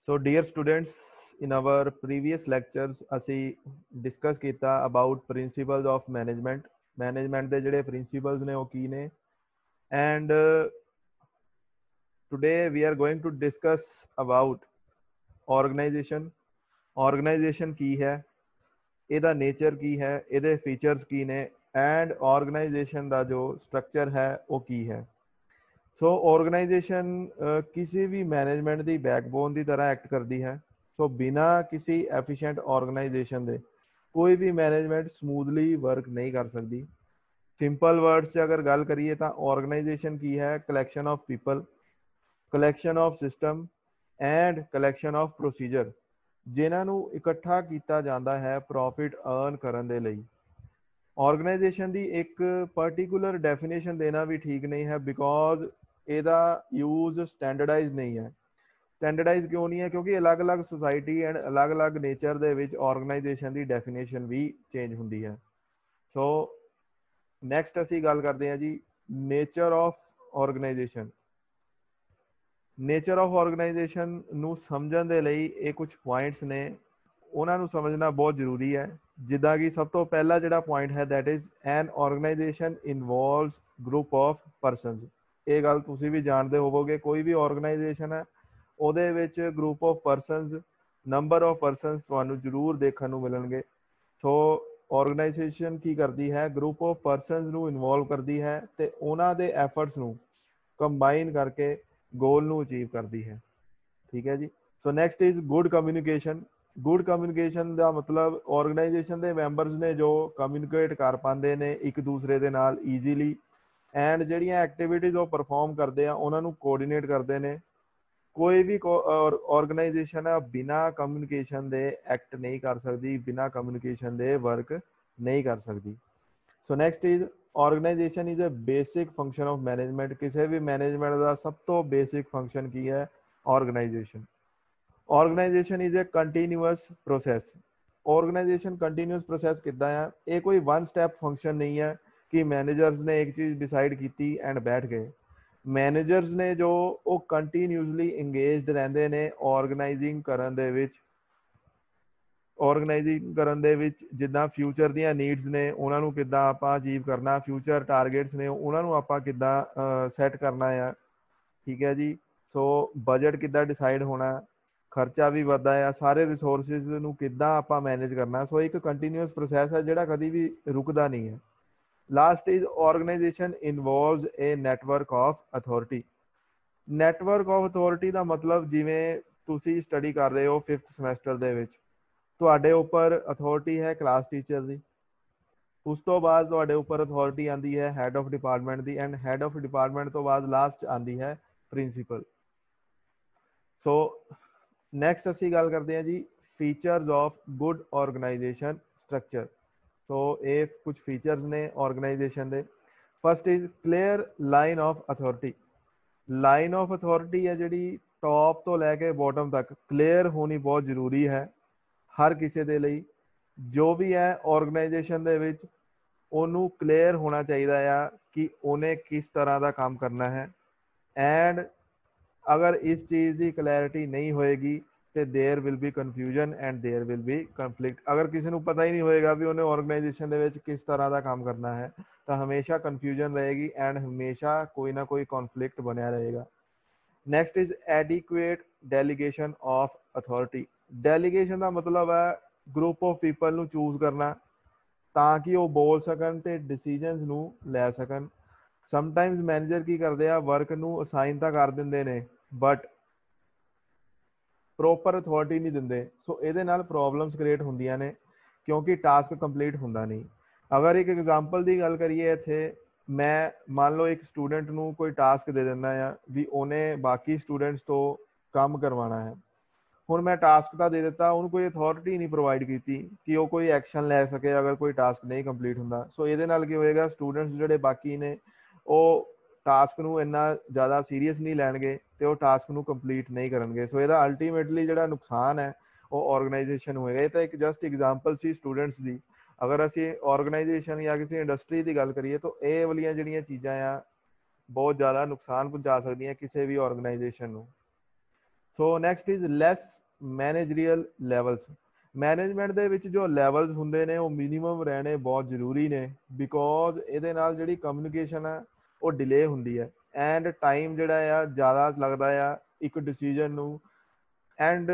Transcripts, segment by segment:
So dear students, in our previous lectures ਅਸੀਂ discuss ਕੀਤਾ about principles of management ਦੇ ਜਿਹੜੇ principles ਨੇ ਉਹ ਕੀ ਨੇ and today we are going to discuss about organization ਕੀ ਹੈ, ਇਹਦਾ nature ਕੀ ਹੈ, ਇਹਦੇ features ਕੀ ਨੇ and organization ਦਾ ਜੋ structure ਹੈ ਉਹ ਕੀ ਹੈ। ਸੋ ਆਰਗੇਨਾਈਜੇਸ਼ਨ ਕਿਸੇ ਵੀ ਮੈਨੇਜਮੈਂਟ ਦੀ ਬੈਕਬੋਨ ਦੀ ਤਰ੍ਹਾਂ ਐਕਟ ਕਰਦੀ ਹੈ। ਸੋ ਬਿਨਾਂ ਕਿਸੇ ਐਫੀਸ਼ੀਐਂਟ ਆਰਗੇਨਾਈਜੇਸ਼ਨ ਦੇ ਕੋਈ ਵੀ ਮੈਨੇਜਮੈਂਟ ਸਮੂਥਲੀ ਵਰਕ ਨਹੀਂ ਕਰ ਸਕਦੀ। ਸਿੰਪਲ ਵਰਡਸ 'ਚ ਅਗਰ ਗੱਲ ਕਰੀਏ ਤਾਂ ਆਰਗੇਨਾਈਜੇਸ਼ਨ ਕੀ ਹੈ? Collection of people, collection of system and collection of procedure, ਜਿਨ੍ਹਾਂ ਨੂੰ ਇਕੱਠਾ ਕੀਤਾ ਜਾਂਦਾ ਹੈ ਪ੍ਰੋਫਿਟ ਅਰਨ ਕਰਨ ਦੇ ਲਈ। ਆਰਗੇਨਾਈਜੇਸ਼ਨ ਦੀ ਇੱਕ ਪਰਟੀਕੂਲਰ ਡੈਫੀਨੇਸ਼ਨ ਦੇਣਾ ਵੀ ਠੀਕ ਨਹੀਂ ਹੈ ਬਿਕੋਜ਼ ਇਹਦਾ ਯੂਜ਼ ਸਟੈਂਡਰਡਾਈਜ਼ ਨਹੀਂ ਹੈ। ਸਟੈਂਡਰਡਾਈਜ਼ ਕਿਉਂ ਨਹੀਂ ਹੈ? ਕਿਉਂਕਿ ਅਲੱਗ-ਅਲੱਗ ਸੁਸਾਇਟੀ ਐਂਡ ਅਲੱਗ-ਅਲੱਗ ਨੇਚਰ ਦੇ ਵਿੱਚ ਆਰਗੇਨਾਈਜੇਸ਼ਨ ਦੀ ਡੈਫੀਨੇਸ਼ਨ ਵੀ ਚੇਂਜ ਹੁੰਦੀ ਹੈ। ਸੋ ਨੈਕਸਟ ਅਸੀਂ ਗੱਲ ਕਰਦੇ ਹਾਂ ਜੀ nature of organisation. Nature of organisation ਨੂੰ ਸਮਝਣ ਦੇ ਲਈ ਇਹ ਕੁਝ ਪੁਆਇੰਟਸ ਨੇ, ਉਹਨਾਂ ਨੂੰ ਸਮਝਣਾ ਬਹੁਤ ਜ਼ਰੂਰੀ ਹੈ। ਜਿੱਦਾਂ ਕਿ ਸਭ ਤੋਂ ਪਹਿਲਾ ਜਿਹੜਾ ਪੁਆਇੰਟ ਹੈ that is an organisation involves group of persons. ਇਹ ਗੱਲ ਤੁਸੀਂ ਵੀ ਜਾਣਦੇ ਹੋਵੋਗੇ, ਕੋਈ ਵੀ ਆਰਗੇਨਾਈਜੇਸ਼ਨ ਹੈ ਉਹਦੇ ਵਿੱਚ group of persons, number of persons ਤੁਹਾਨੂੰ ਜ਼ਰੂਰ ਦੇਖਣ ਨੂੰ ਮਿਲਣਗੇ। ਸੋ ਆਰਗੇਨਾਈਜੇਸ਼ਨ ਕੀ ਕਰਦੀ ਹੈ? ਗਰੁੱਪ ਆਫ ਪਰਸਨਸ ਨੂੰ ਇਨਵੋਲਵ ਕਰਦੀ ਹੈ ਤੇ ਉਹਨਾਂ ਦੇ ਐਫਰਟਸ ਨੂੰ ਕੰਬਾਈਨ ਕਰਕੇ ਗੋਲ ਨੂੰ ਅਚੀਵ ਕਰਦੀ ਹੈ। ਠੀਕ ਹੈ ਜੀ। So next is good communication. Good communication ਦਾ ਮਤਲਬ ਆਰਗੇਨਾਈਜੇਸ਼ਨ ਦੇ ਮੈਂਬਰਸ ਨੇ ਜੋ ਕਮਿਊਨੀਕੇਟ ਕਰ ਪਾਉਂਦੇ ਨੇ ਇੱਕ ਦੂਸਰੇ ਦੇ ਨਾਲ ਈਜ਼ੀਲੀ ਐਂਡ ਜਿਹੜੀਆਂ ਐਕਟੀਵਿਟੀਜ਼ ਉਹ ਪਰਫਾਰਮ ਕਰਦੇ ਆ ਉਹਨਾਂ ਨੂੰ ਕੋਆਰਡੀਨੇਟ ਕਰਦੇ ਨੇ। ਕੋਈ ਵੀ ਆਰਗੇਨਾਈਜੇਸ਼ਨ ਆ ਬਿਨਾਂ ਕਮਿਊਨੀਕੇਸ਼ਨ ਦੇ ਐਕਟ ਨਹੀਂ ਕਰ ਸਕਦੀ, ਬਿਨਾਂ ਕਮਿਊਨੀਕੇਸ਼ਨ ਦੇ ਵਰਕ ਨਹੀਂ ਕਰ ਸਕਦੀ। So next is organisation is a basic function of management. ਕਿਸੇ ਵੀ ਮੈਨੇਜਮੈਂਟ ਦਾ ਸਭ ਤੋਂ ਬੇਸਿਕ ਫੰਕਸ਼ਨ ਕੀ ਹੈ? Organisation. Organisation is a continuous process. Organisation continuous process ਕਿੱਦਾਂ ਆ? ਇਹ ਕੋਈ ਵਨ ਸਟੈਪ ਫੰਕਸ਼ਨ ਨਹੀਂ ਹੈ ਕਿ ਮੈਨੇਜਰਸ ਨੇ ਇੱਕ ਚੀਜ਼ ਡਿਸਾਈਡ ਕੀਤੀ ਐਂਡ ਬੈਠ ਗਏ। ਮੈਨੇਜਰਸ ਨੇ ਜੋ ਉਹ ਕੰਟੀਨਿਊਸਲੀ ਇੰਗੇਜਡ ਰਹਿੰਦੇ ਨੇ ਆਰਗੇਨਾਈਜ਼ਿੰਗ ਕਰਨ ਦੇ ਵਿੱਚ। ਆਰਗੇਨਾਈਜ਼ਿੰਗ ਕਰਨ ਦੇ ਵਿੱਚ ਜਿੱਦਾਂ ਫਿਊਚਰ ਦੀਆਂ ਨੀਡਸ ਨੇ ਉਹਨਾਂ ਨੂੰ ਕਿੱਦਾਂ ਆਪਾਂ ਅਚੀਵ ਕਰਨਾ, ਫਿਊਚਰ ਟਾਰਗੇਟਸ ਨੇ ਉਹਨਾਂ ਨੂੰ ਆਪਾਂ ਕਿੱਦਾਂ ਸੈੱਟ ਕਰਨਾ ਆ। ਠੀਕ ਹੈ ਜੀ। ਸੋ ਬਜਟ ਕਿੱਦਾਂ ਡਿਸਾਈਡ ਹੋਣਾ, ਖਰਚਾ ਵੀ ਵੱਧਦਾ ਆ, ਸਾਰੇ ਰਿਸੋਰਸਿਸ ਨੂੰ ਕਿੱਦਾਂ ਆਪਾਂ ਮੈਨੇਜ ਕਰਨਾ। ਸੋ ਇੱਕ ਕੰਟੀਨਿਊਅਸ ਪ੍ਰੋਸੈਸ ਹੈ ਜਿਹੜਾ ਕਦੀ ਵੀ ਰੁਕਦਾ ਨਹੀਂ ਹੈ। Last is organisation involves a network of authority. Network of authority ਦਾ ਮਤਲਬ ਜਿਵੇਂ ਤੁਸੀਂ ਸਟੱਡੀ ਕਰ ਰਹੇ ਹੋ 5th ਸਮੈਸਟਰ ਦੇ ਵਿੱਚ, ਤੁਹਾਡੇ ਉੱਪਰ ਅਥਾਰਟੀ ਹੈ ਕਲਾਸ ਟੀਚਰ ਦੀ। ਉਸ ਤੋਂ ਬਾਅਦ ਤੁਹਾਡੇ ਉੱਪਰ ਅਥਾਰਟੀ ਆਉਂਦੀ ਹੈ head of department the and head of department ਤੋਂ ਬਾਅਦ ਲਾਸਟ ਆਉਂਦੀ ਹੈ ਪ੍ਰਿੰਸੀਪਲ। ਸੋ ਨੈਕਸਟ ਅਸੀਂ ਗੱਲ ਕਰਦੇ ਹਾਂ ਜੀ features of good organisation structure. So ਇਹ ਕੁਝ ਫੀਚਰਸ ਨੇ ਆਰਗੇਨਾਈਜੇਸ਼ਨ ਦੇ। First is clear line of authority. Line of authority ਹੈ ਜਿਹੜੀ ਟੌਪ ਤੋਂ ਲੈ ਕੇ ਬੋਟਮ ਤੱਕ ਕਲੀਅਰ ਹੋਣੀ ਬਹੁਤ ਜ਼ਰੂਰੀ ਹੈ ਹਰ ਕਿਸੇ ਦੇ ਲਈ। ਜੋ ਵੀ ਹੈ ਆਰਗੇਨਾਈਜੇਸ਼ਨ ਦੇ ਵਿੱਚ ਉਹਨੂੰ ਕਲੀਅਰ ਹੋਣਾ ਚਾਹੀਦਾ ਆ ਕਿ ਉਹਨੇ ਕਿਸ ਤਰ੍ਹਾਂ ਦਾ ਕੰਮ ਕਰਨਾ ਹੈ ਐਂਡ ਅਗਰ ਇਸ ਚੀਜ਼ ਦੀ ਕਲੈਰਿਟੀ ਨਹੀਂ ਹੋਏਗੀ ਤੇ there will be confusion and there will be conflict. ਅਗਰ ਕਿਸੇ ਨੂੰ ਪਤਾ ਹੀ ਨਹੀਂ ਹੋਏਗਾ ਵੀ ਉਹਨੇ ਆਰਗੇਨਾਈਜੇਸ਼ਨ ਦੇ ਵਿੱਚ ਕਿਸ ਤਰ੍ਹਾਂ ਦਾ ਕੰਮ ਕਰਨਾ ਹੈ ਤਾਂ ਹਮੇਸ਼ਾ ਕਨਫਿਊਜ਼ਨ ਰਹੇਗੀ ਐਂਡ ਹਮੇਸ਼ਾ ਕੋਈ ਨਾ ਕੋਈ ਕੌਨਫਲਿਕਟ ਬਣਿਆ ਰਹੇਗਾ। Next is adequate delegation of authority. Delegation ਦਾ ਮਤਲਬ ਹੈ ਗਰੁੱਪ ਆਫ ਪੀਪਲ ਨੂੰ ਚੂਜ਼ ਕਰਨਾ ਤਾਂ ਕਿ ਉਹ ਬੋਲ ਸਕਣ ਤੇ ਡਿਸੀਜਨਸ ਨੂੰ ਲੈ ਸਕਣ। ਸਮਟਾਈਮਸ ਮੈਨੇਜਰ ਕੀ ਕਰਦੇ ਆ, ਵਰਕ ਨੂੰ ਅਸਾਈਨ ਤਾਂ ਕਰ ਦਿੰਦੇ ਨੇ ਬਟ ਪ੍ਰੋਪਰ ਅਥਾਰਟੀ ਨਹੀਂ ਦਿੰਦੇ। ਸੋ ਇਹਦੇ ਨਾਲ ਪ੍ਰੋਬਲਮਸ ਕ੍ਰੀਏਟ ਹੁੰਦੀਆਂ ਨੇ ਕਿਉਂਕਿ ਟਾਸਕ ਕੰਪਲੀਟ ਹੁੰਦਾ ਨਹੀਂ। ਅਗਰ ਇੱਕ ਐਗਜ਼ਾਮਪਲ ਦੀ ਗੱਲ ਕਰੀਏ ਇੱਥੇ, ਮੈਂ ਮੰਨ ਲਓ ਇੱਕ ਸਟੂਡੈਂਟ ਨੂੰ ਕੋਈ ਟਾਸਕ ਦੇ ਦਿੰਦਾ ਆ ਵੀ ਉਹਨੇ ਬਾਕੀ ਸਟੂਡੈਂਟਸ ਤੋਂ ਕੰਮ ਕਰਵਾਉਣਾ ਹੈ। ਹੁਣ ਮੈਂ ਟਾਸਕ ਤਾਂ ਦੇ ਦਿੱਤਾ, ਉਹਨੂੰ ਕੋਈ ਅਥਾਰਟੀ ਨਹੀਂ ਪ੍ਰੋਵਾਈਡ ਕੀਤੀ ਕਿ ਉਹ ਕੋਈ ਐਕਸ਼ਨ ਲੈ ਸਕੇ ਅਗਰ ਕੋਈ ਟਾਸਕ ਨਹੀਂ ਕੰਪਲੀਟ ਹੁੰਦਾ। ਸੋ ਇਹਦੇ ਨਾਲ ਕੀ ਹੋਏਗਾ, ਸਟੂਡੈਂਟਸ ਜਿਹੜੇ ਬਾਕੀ ਨੇ ਉਹ ਟਾਸਕ ਨੂੰ ਇੰਨਾ ਜ਼ਿਆਦਾ ਸੀਰੀਅਸ ਨਹੀਂ ਲੈਣਗੇ ਤੇ ਉਹ ਟਾਸਕ ਨੂੰ ਕੰਪਲੀਟ ਨਹੀਂ ਕਰਨਗੇ। ਸੋ ਇਹਦਾ ਅਲਟੀਮੇਟਲੀ ਜਿਹੜਾ ਨੁਕਸਾਨ ਹੈ ਉਹ ਆਰਗੇਨਾਈਜੇਸ਼ਨ ਹੋਏਗਾ। ਇਹ ਤਾਂ ਇੱਕ ਜਸਟ ਐਗਜ਼ਾਮਪਲ ਸੀ ਸਟੂਡੈਂਟਸ ਦੀ। ਅਗਰ ਅਸੀਂ ਆਰਗੇਨਾਈਜੇਸ਼ਨ ਜਾਂ ਕਿਸੇ ਇੰਡਸਟਰੀ ਦੀ ਗੱਲ ਕਰੀਏ ਤਾਂ ਇਹ ਵਾਲੀਆਂ ਜਿਹੜੀਆਂ ਚੀਜ਼ਾਂ ਆ ਬਹੁਤ ਜ਼ਿਆਦਾ ਨੁਕਸਾਨ ਪਹੁੰਚਾ ਸਕਦੀਆਂ ਕਿਸੇ ਵੀ ਆਰਗੇਨਾਈਜੇਸ਼ਨ ਨੂੰ। So next is less managerial levels, management ਦੇ ਵਿੱਚ ਜੋ ਲੈਵਲਸ ਹੁੰਦੇ ਨੇ ਉਹ ਮਿਨੀਮਮ ਰਹਿਣੇ ਬਹੁਤ ਜ਼ਰੂਰੀ ਨੇ, ਬਿਕੋਜ਼ ਇਹਦੇ ਨਾਲ ਜਿਹੜੀ ਕਮਿਊਨੀਕੇਸ਼ਨ ਆ ਉਹ ਡਿਲੇ ਹੁੰਦੀ ਹੈ ਐਂਡ ਟਾਈਮ ਜਿਹੜਾ ਆ ਜ਼ਿਆਦਾ ਲੱਗਦਾ ਆ ਇੱਕ ਡਿਸੀਜਨ ਨੂੰ ਐਂਡ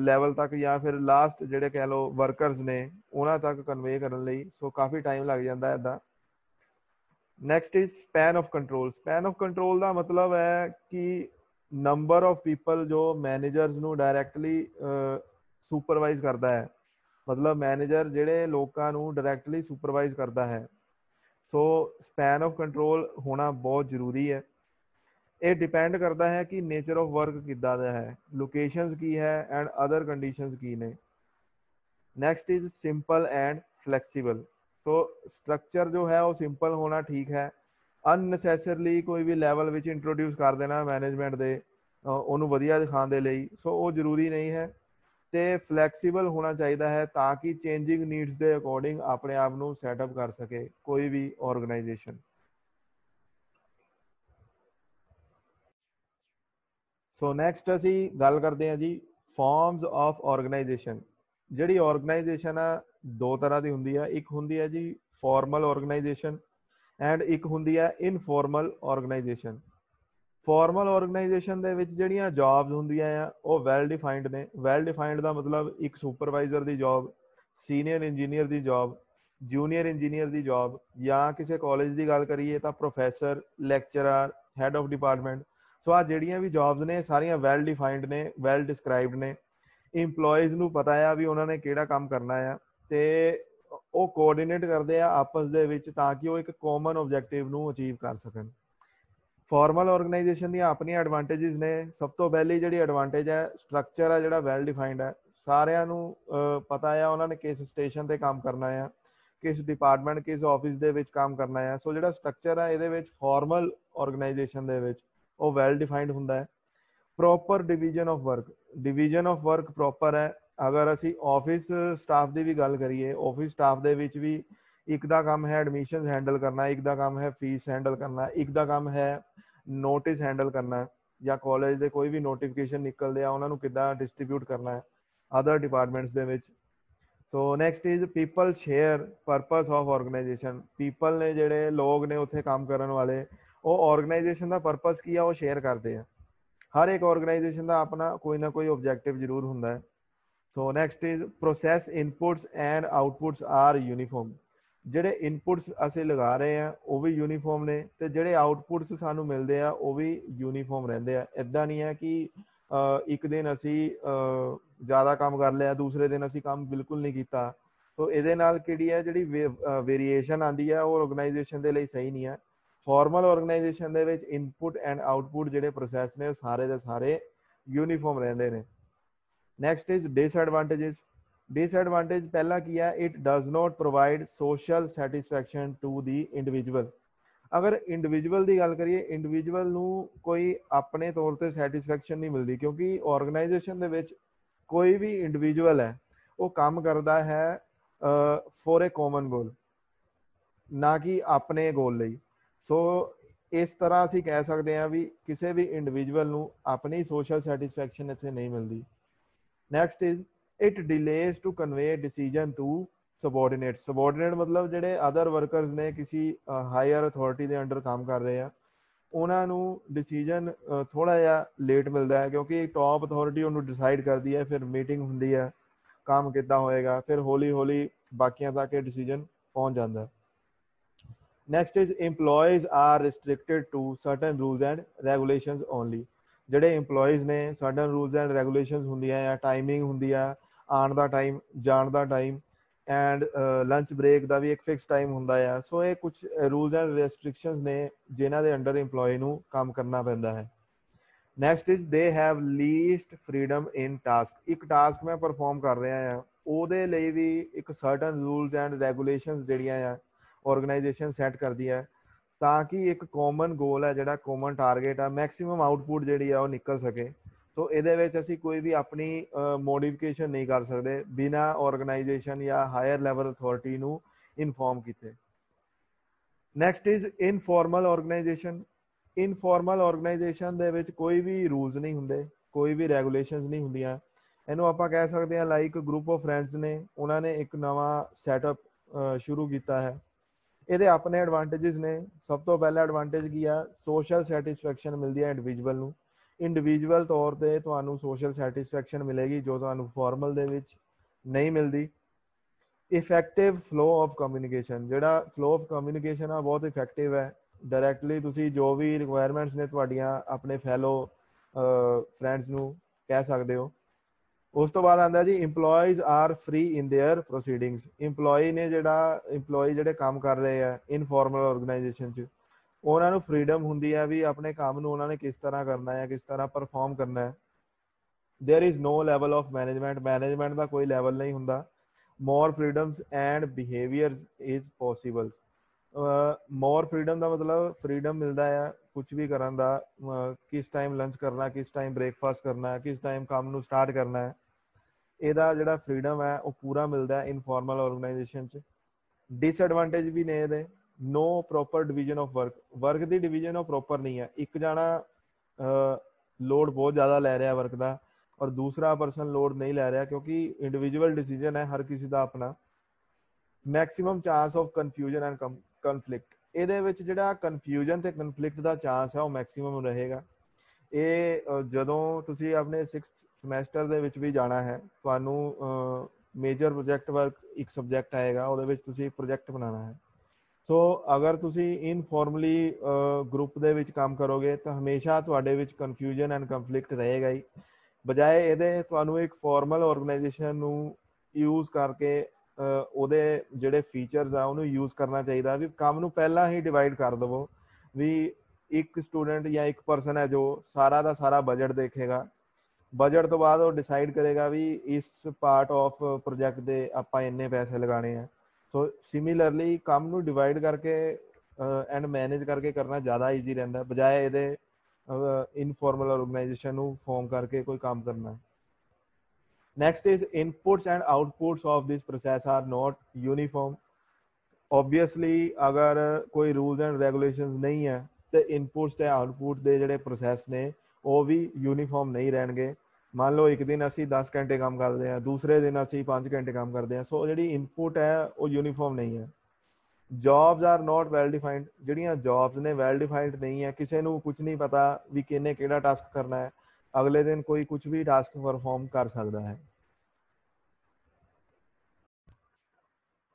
ਲੈਵਲ ਤੱਕ ਜਾਂ ਫਿਰ ਲਾਸਟ ਜਿਹੜੇ ਕਹਿ ਲਓ ਵਰਕਰਸ ਨੇ ਉਹਨਾਂ ਤੱਕ ਕਨਵੇ ਕਰਨ ਲਈ। ਸੋ ਕਾਫੀ ਟਾਈਮ ਲੱਗ ਜਾਂਦਾ ਇੱਦਾਂ। Next is span of control. Span of control ਦਾ ਮਤਲਬ ਹੈ ਕਿ ਨੰਬਰ ਆਫ ਪੀਪਲ ਜੋ ਮੈਨੇਜਰਸ ਨੂੰ ਡਾਇਰੈਕਟਲੀ ਸੁਪਰਵਾਈਜ਼ ਕਰਦਾ ਹੈ, ਮਤਲਬ ਮੈਨੇਜਰ ਜਿਹੜੇ ਲੋਕਾਂ ਨੂੰ ਡਾਇਰੈਕਟਲੀ ਸੁਪਰਵਾਈਜ਼ ਕਰਦਾ ਹੈ। ਸੋ ਸਪੈਨ ਆਫ ਕੰਟਰੋਲ ਹੋਣਾ ਬਹੁਤ ਜ਼ਰੂਰੀ ਹੈ। ਇਹ ਡਿਪੈਂਡ ਕਰਦਾ ਹੈ ਕਿ ਨੇਚਰ ਆਫ ਵਰਕ ਕਿੱਦਾਂ ਦਾ ਹੈ, ਲੋਕੇਸ਼ਨਸ ਕੀ ਹੈ ਐਂਡ ਅਦਰ ਕੰਡੀਸ਼ਨਸ ਕੀ ਨੇ। Next is simple and flexible. So structure ਜੋ ਹੈ ਉਹ ਸਿੰਪਲ ਹੋਣਾ ਠੀਕ ਹੈ, ਅਨਨੈਸੈਸਰਲੀ ਕੋਈ ਵੀ ਲੈਵਲ ਵਿੱਚ ਇੰਟਰੋਡਿਊਸ ਕਰ ਦੇਣਾ ਮੈਨੇਜਮੈਂਟ ਦੇ ਉਹਨੂੰ ਵਧੀਆ ਦਿਖਾਉਣ ਦੇ ਲਈ, ਸੋ ਉਹ ਜ਼ਰੂਰੀ ਨਹੀਂ ਹੈ। ਤੇ ਫਲੈਕਸੀਬਲ ਹੋਣਾ ਚਾਹੀਦਾ ਹੈ ਤਾਂ ਕਿ ਚੇਂਜਿੰਗ ਨੀਡਸ ਦੇ ਅਕੋਰਡਿੰਗ ਆਪਣੇ ਆਪ ਨੂੰ ਸੈਟਅਪ ਕਰ ਸਕੇ ਕੋਈ ਵੀ ਆਰਗੇਨਾਈਜੇਸ਼ਨ। ਸੋ ਨੈਕਸਟ ਅਸੀਂ ਗੱਲ ਕਰਦੇ ਹਾਂ ਜੀ ਫਾਰਮਸ ਆਫ ਆਰਗੇਨਾਈਜੇਸ਼ਨ। ਜਿਹੜੀ ਆਰਗੇਨਾਈਜੇਸ਼ਨ ਆ ਦੋ ਤਰ੍ਹਾਂ ਦੀ ਹੁੰਦੀ ਹੈ, ਇੱਕ ਹੁੰਦੀ ਹੈ ਜੀ ਫਾਰਮਲ ਆਰਗੇਨਾਈਜੇਸ਼ਨ ਐਂਡ ਇੱਕ ਹੁੰਦੀ ਹੈ ਇਨਫਾਰਮਲ ਆਰਗੇਨਾਈਜੇਸ਼ਨ। ਫਾਰਮਲ ਆਰਗੇਨਾਈਜੇਸ਼ਨ ਦੇ ਵਿੱਚ ਜਿਹੜੀਆਂ ਜੌਬਸ ਹੁੰਦੀਆਂ ਆ ਉਹ ਵੈਲ ਡਿਫਾਈਨਡ ਨੇ। ਵੈਲ ਡਿਫਾਈਨਡ ਦਾ ਮਤਲਬ ਇੱਕ ਸੁਪਰਵਾਈਜ਼ਰ ਦੀ ਜੌਬ, ਸੀਨੀਅਰ ਇੰਜੀਨੀਅਰ ਦੀ ਜੌਬ, ਜੂਨੀਅਰ ਇੰਜੀਨੀਅਰ ਦੀ ਜੌਬ, ਜਾਂ ਕਿਸੇ ਕਾਲਜ ਦੀ ਗੱਲ ਕਰੀਏ ਤਾਂ professor, lecturer, head of department. So ਆ ਜਿਹੜੀਆਂ ਵੀ ਜੌਬਸ ਨੇ ਸਾਰੀਆਂ ਵੈਲ ਡਿਫਾਈਨਡ ਨੇ, ਵੈਲ ਡਿਸਕ੍ਰਾਈਬਡ ਨੇ। ਇੰਪਲੋਇਜ਼ ਨੂੰ ਪਤਾ ਆ ਵੀ ਉਹਨਾਂ ਨੇ ਕਿਹੜਾ ਕੰਮ ਕਰਨਾ ਆ ਤੇ ਉਹ ਕੋਆਰਡੀਨੇਟ ਕਰਦੇ ਆ ਆਪਸ ਦੇ ਵਿੱਚ ਤਾਂ ਕਿ ਉਹ ਇੱਕ ਕਾਮਨ ਆਬਜੈਕਟਿਵ ਨੂੰ ਅਚੀਵ ਕਰ ਸਕਣ। ਫਾਰਮਲ ਆਰਗੇਨਾਈਜੇਸ਼ਨ ਦੀਆਂ ਆਪਣੀਆਂ ਐਡਵਾਂਟੇजेस ਨੇ। ਸਭ ਤੋਂ ਪਹਿਲੀ ਜਿਹੜੀ ਐਡਵਾਂਟੇਜ ਹੈ, ਸਟਰਕਚਰ ਆ ਜਿਹੜਾ ਵੈਲ ਡਿਫਾਈਨਡ ਹੈ, ਸਾਰਿਆਂ ਨੂੰ ਪਤਾ ਆ ਉਹਨਾਂ ਨੇ ਕਿਸ ਸਟੇਸ਼ਨ ਤੇ ਕੰਮ ਕਰਨਾ ਆ, ਕਿਸ ਡਿਪਾਰਟਮੈਂਟ ਕਿਸ ਆਫਿਸ ਦੇ ਵਿੱਚ ਕੰਮ ਕਰਨਾ ਹੈ। ਸੋ ਜਿਹੜਾ ਸਟਰਕਚਰ ਹੈ ਇਹਦੇ ਵਿੱਚ ਫਾਰਮਲ ਆਰਗੇਨਾਈਜੇਸ਼ਨ ਦੇ ਵਿੱਚ ਉਹ ਵੈਲ ਡਿਫਾਈਨਡ ਹੁੰਦਾ ਹੈ। Proper division of work, division of work proper ਹੈ। ਅਗਰ ਅਸੀਂ ਆਫਿਸ ਸਟਾਫ ਦੀ ਵੀ ਗੱਲ ਕਰੀਏ, ਆਫਿਸ ਸਟਾਫ ਦੇ ਵਿੱਚ ਵੀ ਇੱਕ ਦਾ ਕੰਮ ਹੈ ਐਡਮਿਸ਼ਨ ਹੈਂਡਲ ਕਰਨਾ, ਇੱਕ ਦਾ ਕੰਮ ਹੈ ਫੀਸ ਹੈਂਡਲ ਕਰਨਾ, ਇੱਕ ਦਾ ਕੰਮ ਹੈ ਨੋਟਿਸ ਹੈਂਡਲ ਕਰਨਾ, ਜਾਂ ਕਾਲਜ ਦੇ ਕੋਈ ਵੀ ਨੋਟੀਫਿਕੇਸ਼ਨ ਨਿਕਲਦੇ ਆ ਉਹਨਾਂ ਨੂੰ ਕਿੱਦਾਂ ਡਿਸਟ੍ਰੀਬਿਊਟ ਕਰਨਾ ਹੈ ਅਦਰ ਡਿਪਾਰਟਮੈਂਟਸ ਦੇ ਵਿੱਚ। ਸੋ next is people share purpose of organisation. People ਨੇ ਜਿਹੜੇ ਲੋਕ ਨੇ ਉੱਥੇ ਕੰਮ ਕਰਨ ਵਾਲੇ, ਉਹ ਆਰਗੇਨਾਈਜੇਸ਼ਨ ਦਾ ਪਰਪਸ ਕੀ ਆ ਉਹ ਸ਼ੇਅਰ ਕਰਦੇ ਆ। ਹਰ ਇੱਕ ਆਰਗੇਨਾਈਜੇਸ਼ਨ ਦਾ ਆਪਣਾ ਕੋਈ ਨਾ ਕੋਈ ਆਬਜੈਕਟਿਵ ਜ਼ਰੂਰ ਹੁੰਦਾ ਹੈ। So next is process inputs and outputs are uniform. ਜਿਹੜੇ ਇਨਪੁਟਸ ਅਸੀਂ ਲਗਾ ਰਹੇ ਆ ਉਹ ਵੀ ਯੂਨੀਫਾਰਮ ਨੇ ਤੇ ਜਿਹੜੇ ਆਊਟਪੁਟਸ ਸਾਨੂੰ ਮਿਲਦੇ ਆ ਉਹ ਵੀ ਯੂਨੀਫਾਰਮ ਰਹਿੰਦੇ ਆ। ਇਦਾਂ ਨਹੀਂ ਹੈ ਕਿ ਇੱਕ ਦਿਨ ਅਸੀਂ ਜ਼ਿਆਦਾ ਕੰਮ ਕਰ ਲਿਆ, ਦੂਸਰੇ ਦਿਨ ਅਸੀਂ ਕੰਮ ਬਿਲਕੁਲ ਨਹੀਂ ਕੀਤਾ। ਸੋ ਇਹਦੇ ਨਾਲ ਕਿਹੜੀ ਹੈ ਜਿਹੜੀ ਵੇਰੀਏਸ਼ਨ ਆਉਂਦੀ ਹੈ ਉਹ ਆਰਗੇਨਾਈਜੇਸ਼ਨ ਦੇ ਲਈ ਸਹੀ ਨਹੀਂ ਹੈ। ਫਾਰਮਲ ਆਰਗੇਨਾਈਜੇਸ਼ਨ ਦੇ ਵਿੱਚ ਇਨਪੁਟ ਐਂਡ ਆਊਟਪੁਟ ਜਿਹੜੇ ਪ੍ਰੋਸੈਸ ਨੇ ਉਹ ਸਾਰੇ ਦੇ ਸਾਰੇ ਯੂਨੀਫਾਰਮ ਰਹਿੰਦੇ ਨੇ। Next is disadvantages. ਡਿਸਐਡਵਾਂਟੇਜ ਪਹਿਲਾ ਕੀ ਹੈ, it does not provide social satisfaction to the individual. ਅਗਰ ਇੰਡੀਵਿਜੂਅਲ ਦੀ ਗੱਲ ਕਰੀਏ, ਇੰਡੀਵਿਜੂਅਲ ਨੂੰ ਕੋਈ ਆਪਣੇ ਤੌਰ ਤੇ ਸੈਟਿਸਫੈਕਸ਼ਨ ਨਹੀਂ ਮਿਲਦੀ, ਕਿਉਂਕਿ ਆਰਗੇਨਾਈਜੇਸ਼ਨ ਦੇ ਵਿੱਚ ਕੋਈ ਵੀ ਇੰਡੀਵਿਜੂਅਲ ਹੈ ਉਹ ਕੰਮ ਕਰਦਾ ਹੈ ਫॉर ए ਕਾਮਨ ਗੋਲ, ਨਾ ਕਿ ਆਪਣੇ ਗੋਲ ਲਈ। ਸੋ ਇਸ ਤਰ੍ਹਾਂ ਅਸੀਂ ਕਹਿ ਸਕਦੇ ਹਾਂ ਵੀ ਕਿਸੇ ਵੀ ਇੰਡੀਵਿਜੂਅਲ ਨੂੰ ਆਪਣੀ ਸੋਸ਼ਲ ਸੈਟਿਸਫੈਕਸ਼ਨ ਇੱਥੇ ਨਹੀਂ ਮਿਲਦੀ। Next is it delays to convey decision to subordinate. Subordinate मतलब ਜਿਹੜੇ ਅਦਰ ਵਰਕਰਸ ਨੇ ਕਿਸੇ ਹਾਇਰ ਅਥਾਰਟੀ ਦੇ ਅੰਡਰ ਕੰਮ ਕਰ ਰਹੇ ਆ, ਉਹਨਾਂ ਨੂੰ ਡਿਸੀਜਨ ਥੋੜਾ ਜਿਹਾ ਲੇਟ ਮਿਲਦਾ ਹੈ ਕਿਉਂਕਿ ਟੌਪ ਅਥਾਰਟੀ ਉਹਨੂੰ ਡਿਸਾਈਡ ਕਰਦੀ ਹੈ, ਫਿਰ ਮੀਟਿੰਗ ਹੁੰਦੀ ਹੈ, ਕੰਮ ਕਿੱਦਾਂ ਹੋਏਗਾ, ਫਿਰ ਹੌਲੀ ਹੌਲੀ ਬਾਕੀਆਂ ਤੱਕ ਇਹ ਡਿਸੀਜਨ ਪਹੁੰਚ ਜਾਂਦਾ। Next is EMPLOYEES are restricted to certain rules and regulations only. ਜਿਹੜੇ EMPLOYEES ਨੇ ਸਰਟਨ ਰੂਲਸ ਐਂਡ ਰੈਗੂਲੇਸ਼ਨਸ ਹੁੰਦੀਆਂ ਆ, ਟਾਈਮਿੰਗ ਹੁੰਦੀ ਆ, ਆਉਣ ਦਾ ਟਾਈਮ, ਜਾਣ ਦਾ ਟਾਈਮ ਐਂਡ ਲੰਚ ਬ੍ਰੇਕ ਦਾ ਵੀ ਇੱਕ ਫਿਕਸ ਟਾਈਮ ਹੁੰਦਾ ਆ। ਸੋ ਇਹ ਕੁਝ ਰੂਲਸ ਐਂਡ ਰੈਸਟ੍ਰਿਕਸ਼ਨਸ ਨੇ ਜਿਨ੍ਹਾਂ ਦੇ ਅੰਡਰ EMPLOYE ਨੂੰ ਕੰਮ ਕਰਨਾ ਪੈਂਦਾ ਹੈ। Next is they have least freedom in task. ਇੱਕ ਟਾਸਕ ਮੈਂ ਪਰਫਾਰਮ ਕਰ ਰਿਹਾ ਆ ਉਹਦੇ ਲਈ ਵੀ ਇੱਕ ਸਰਟਨ ਰੂਲਸ ਐਂਡ ਰੈਗੂਲੇਸ਼ਨਸ ਜਿਹੜੀਆਂ ਆ ਆਰਗੇਨਾਈਜੇਸ਼ਨ ਸੈੱਟ ਕਰਦੀ ਹੈ ਤਾਂ ਕਿ ਇੱਕ ਕਾਮਨ ਗੋਲ ਹੈ, ਜਿਹੜਾ ਕਾਮਨ ਟਾਰਗੇਟ ਆ, ਮੈਕਸਿਮਮ ਆਊਟਪੁੱਟ ਜਿਹੜੀ ਆ ਉਹ ਨਿਕਲ ਸਕੇ। ਸੋ ਇਹਦੇ ਵਿੱਚ ਅਸੀਂ ਕੋਈ ਵੀ ਆਪਣੀ ਮੋਡੀਫਿਕੇਸ਼ਨ ਨਹੀਂ ਕਰ ਸਕਦੇ ਬਿਨਾਂ ਆਰਗੇਨਾਈਜੇਸ਼ਨ ਜਾਂ ਹਾਇਰ ਲੈਵਲ ਅਥਾਰਟੀ ਨੂੰ ਇਨਫੋਰਮ ਕੀਤੇ। Next is informal organisation. Informal organisation ਦੇ ਵਿੱਚ ਕੋਈ ਵੀ ਰੂਲਸ ਨਹੀਂ ਹੁੰਦੇ, ਕੋਈ ਵੀ ਰੈਗੂਲੇਸ਼ਨਸ ਨਹੀਂ ਹੁੰਦੀਆਂ। ਇਹਨੂੰ ਆਪਾਂ ਕਹਿ ਸਕਦੇ ਹਾਂ ਲਾਈਕ ਗਰੁੱਪ ਆਫ ਫਰੈਂਡਸ ਨੇ, ਉਹਨਾਂ ਨੇ ਇੱਕ ਨਵਾਂ ਸੈਟਅਪ ਸ਼ੁਰੂ ਕੀਤਾ ਹੈ। ਇਹਦੇ ਆਪਣੇ ਐਡਵਾਂਟੇजेस ਨੇ। ਸਭ ਤੋਂ ਪਹਿਲਾ ਐਡਵਾਂਟੇਜ ਕੀ ਆ, ਸੋਸ਼ਲ ਸੈਟਿਸਫੈਕਸ਼ਨ ਮਿਲਦੀ ਹੈ ਇੰਡੀਵਿਜੂਅਲ ਨੂੰ। ਇੰਡੀਵਿਜੂਅਲ ਤੌਰ ਤੇ ਤੁਹਾਨੂੰ ਸੋਸ਼ਲ ਸੈਟਿਸਫੈਕਸ਼ਨ ਮਿਲੇਗੀ ਜੋ ਤੁਹਾਨੂੰ ਫਾਰਮਲ ਦੇ ਵਿੱਚ ਨਹੀਂ ਮਿਲਦੀ। ਇਫੈਕਟਿਵ ਫਲੋ ਆਫ ਕਮਿਊਨੀਕੇਸ਼ਨ, ਜਿਹੜਾ ਫਲੋ ਆਫ ਕਮਿਊਨੀਕੇਸ਼ਨ ਆ ਬਹੁਤ ਇਫੈਕਟਿਵ ਹੈ। ਡਾਇਰੈਕਟਲੀ ਤੁਸੀਂ ਜੋ ਵੀ ਰਿਕੁਆਇਰਮੈਂਟਸ ਨੇ ਤੁਹਾਡੀਆਂ ਆਪਣੇ ਫੈਲੋ ਫਰੈਂਡਸ ਨੂੰ ਕਹਿ ਸਕਦੇ ਹੋ। ਉਸ ਤੋਂ ਬਾਅਦ ਆਉਂਦਾ ਜੀ employees R free in there proceedings. Employee ਨੇ ਜਿਹੜੇ ਕੰਮ ਕਰ ਰਹੇ ਆ ਇਨਫੋਰਮਲ ਆਰਗੇਨਾਈਜੇਸ਼ਨ 'ਚ, ਉਹਨਾਂ ਨੂੰ ਫਰੀडम ਹੁੰਦੀ ਹੈ ਵੀ ਆਪਣੇ ਕੰਮ ਨੂੰ ਉਹਨਾਂ ਨੇ ਕਿਸ ਤਰ੍ਹਾਂ ਕਰਨਾ ਹੈ, ਕਿਸ ਤਰ੍ਹਾਂ ਪਰਫਾਰਮ ਕਰਨਾ ਹੈ। There is no level of management का कोई लेवल नहीं होंदा। More freedoms and behaviour is possible. More freedom का मतलब फ्रीडम मिलता है कुछ भी करन दा, किस टाइम लंच करना, किस टाइम ब्रेकफास्ट करना, किस टाइम काम नू स्टार्ट करना है। ਇਹਦਾ ਜਿਹੜਾ ਫਰੀडम ਹੈ ਉਹ ਪੂਰਾ ਮਿਲਦਾ ਹੈ ਇਨਫੋਰਮਲ ਆਰਗੇਨਾਈਜੇਸ਼ਨ 'ਚ। डिसएडवांटेज भी ने ਇਹਦੇ, no proper division of work ਦੀ डिवीजन ਉਹ प्रॉपर नहीं है। ਇੱਕ ਜਾਣਾ ਲੋਡ ਬਹੁਤ ਜ਼ਿਆਦਾ ਲੈ ਰਿਹਾ ਵਰਕ ਦਾ ਔਰ ਦੂਸਰਾ ਪਰਸਨ ਲੋਡ ਨਹੀਂ ਲੈ ਰਿਹਾ, ਕਿਉਂਕਿ ਇੰਡੀਵਿਜੂਅਲ ਡਿਸੀਜਨ ਹੈ ਹਰ ਕਿਸੇ ਦਾ ਆਪਣਾ। Maximum chance of confusion and conflict, ਇਹਦੇ ਵਿੱਚ ਜਿਹੜਾ ਕਨਫਿਊਜ਼ਨ ਤੇ ਕਨਫਲਿਕਟ ਦਾ ਚਾਂਸ ਹੈ ਉਹ ਮੈਕਸਿਮਮ ਰਹੇਗਾ। ਇਹ ਜਦੋਂ ਤੁਸੀਂ ਆਪਣੇ 6th ਸਮੈਸਟਰ ਦੇ ਵਿੱਚ ਵੀ ਜਾਣਾ ਹੈ, ਤੁਹਾਨੂੰ ਮੇਜਰ ਪ੍ਰੋਜੈਕਟ ਵਰਕ ਇੱਕ ਸਬਜੈਕਟ ਆਏਗਾ, ਉਹਦੇ ਵਿੱਚ ਤੁਸੀਂ ਇੱਕ ਪ੍ਰੋਜੈਕਟ ਬਣਾਉਣਾ ਹੈ। ਸੋ ਅਗਰ ਤੁਸੀਂ ਇਨਫੋਰਮਲੀ ਗਰੁੱਪ ਦੇ ਵਿੱਚ ਕੰਮ ਕਰੋਗੇ ਤਾਂ ਹਮੇਸ਼ਾ ਤੁਹਾਡੇ ਵਿੱਚ ਕਨਫਿਊਜ਼ਨ ਐਂਡ ਕੰਫਲਿਕਟ ਰਹੇਗਾ ਹੀ। ਬਜਾਏ ਇਹਦੇ ਤੁਹਾਨੂੰ ਇੱਕ ਫਾਰਮਲ ਆਰਗੇਨਾਈਜੇਸ਼ਨ ਨੂੰ ਯੂਜ਼ ਕਰਕੇ ਉਹਦੇ ਜਿਹੜੇ ਫੀਚਰਸ ਆ ਉਹਨੂੰ ਯੂਜ਼ ਕਰਨਾ ਚਾਹੀਦਾ। ਵੀ ਕੰਮ ਨੂੰ ਪਹਿਲਾਂ ਹੀ ਡਿਵਾਈਡ ਕਰ ਦੇਵੋ, ਵੀ ਇੱਕ ਸਟੂਡੈਂਟ ਜਾਂ ਇੱਕ ਪਰਸਨ ਹੈ ਜੋ ਸਾਰਾ ਦਾ ਸਾਰਾ ਬਜਟ ਦੇਖੇਗਾ। ਬਜਟ ਤੋਂ ਬਾਅਦ ਉਹ ਡਿਸਾਈਡ ਕਰੇਗਾ ਵੀ ਇਸ ਪਾਰਟ ਆਫ ਪ੍ਰੋਜੈਕਟ ਦੇ ਆਪਾਂ ਇੰਨੇ ਪੈਸੇ ਲਗਾਣੇ ਆ। ਸੋ ਸਿਮਿਲਰਲੀ ਕੰਮ ਨੂੰ ਡਿਵਾਈਡ ਕਰਕੇ ਐਂਡ ਮੈਨੇਜ ਕਰਕੇ ਕਰਨਾ ਜ਼ਿਆਦਾ ਈਜ਼ੀ ਰਹਿੰਦਾ, ਬਜਾਏ ਇਹਦੇ ਇਨਫੋਰਮਲ ਆਰਗੇਨਾਈਜੇਸ਼ਨ ਨੂੰ ਫਾਰਮ ਕਰਕੇ ਕੋਈ ਕੰਮ ਕਰਨਾ। Next is inputs and outputs of this process are not uniform. Obviously अगर कोई रूल्स एंड रेगुलेशंस नहीं है तो इनपुट्स ते आउटपुट के जोड़े प्रोसैस ने वो भी यूनीफॉर्म नहीं रहने। मान लो एक दिन असी 10 घंटे काम करते हैं, दूसरे दिन असी 5 घंटे काम करते हैं। सो जी इनपुट है वो यूनीफॉर्म नहीं है। Jobs are not well defined, ਜਿਹੜੀਆਂ जॉब्स ने वैल डिफाइंड नहीं है, किसी को कुछ नहीं पता भी किन्ने केड़ा टास्क करना है, अगले दिन कोई कुछ भी टास्क परफॉर्म कर सकता है।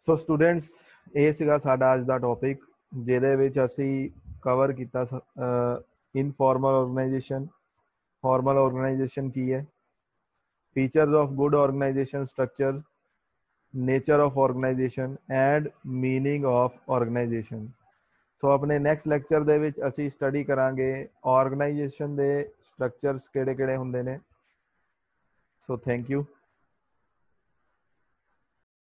सो स्टूडेंट्स ये सीगा साडा अज दा टॉपिक, जिहदे विच असी कवर किया इनफॉर्मल ऑर्गेनाइजेशन, फॉर्मल ऑर्गेनाइजेशन की है, features of good organisation structure, nature of organisation and meaning of organisation. So अपने नैक्सट लैक्चर दे विच असी स्टडी करांगे ऑर्गेनाइजेशन दे स्ट्रक्चर्स किहड़े-किहड़े हुंदे ने। So thank you.